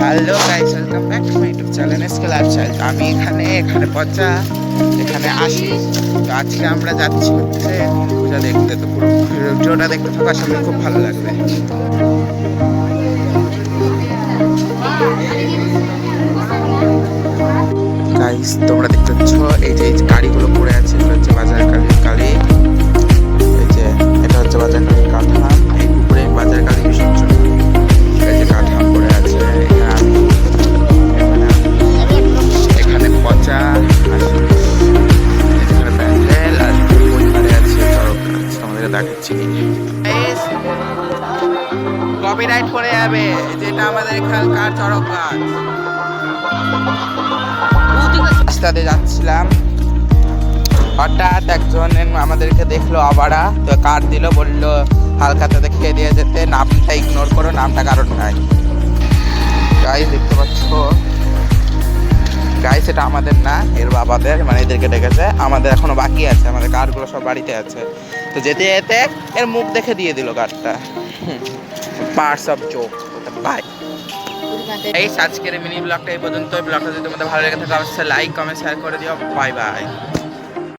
Hello guys, welcome back to my YouTube channel SK lifestyle. আমি এখানে পচা এখানে আসি। তো আজকে আমরা যাচ্ছি হচ্ছে পূজা দেখতে। তো পুরো ভিডিওটা দেখতে থাকো, আশা করি খুব ভালো লাগবে। গাইস, তোমরা দেখতে পাচ্ছ এই যে গাড়িগুলো পড়ে আছে, এটা হচ্ছে বাজার কালীর কালী। এই যে এটা হচ্ছে বাজার কালীর কাঠাম, এই উপরে বাজার কালী বিসর্জন। এই যে কাঠাম পড়ে আছে, এখানে পচা এখানে প্যান্ডেল আর পরিবারে আছে চরক গাছ। তোমাদের দেখাচ্ছি, কপিরাইট পড়ে যাবে। যেটা আমাদের এখানকার চরক গাছ। রাস্তাতে যাচ্ছিলাম, হঠাৎ একজন আমাদেরকে দেখলো আবারা, তো কার্ড দিল, বললো হালকাতে খেয়ে দিয়ে যেতে, নামটা ইগনোর করো, নামটা কারণ নাই। গাইস দেখতে পাচ্ছ, গাইস এটা আমাদের না, এর বাবাদের, মানে এদেরকে ডেকেছে। আমাদের এখনো বাকি আছে, আমাদের কার্ডগুলো সব বাড়িতে আছে। তো যেতে যেতে এর মুখ দেখে দিয়ে দিল কার্ডটা। Parts of joke. বাই। এই আজকের মিনি ব্লগটা এই পর্যন্ত। ব্লগটা যদি তোমাদের ভালো লেগে থাকে অবশ্যই লাইক কমেন্ট শেয়ার করে দিও। Bye bye.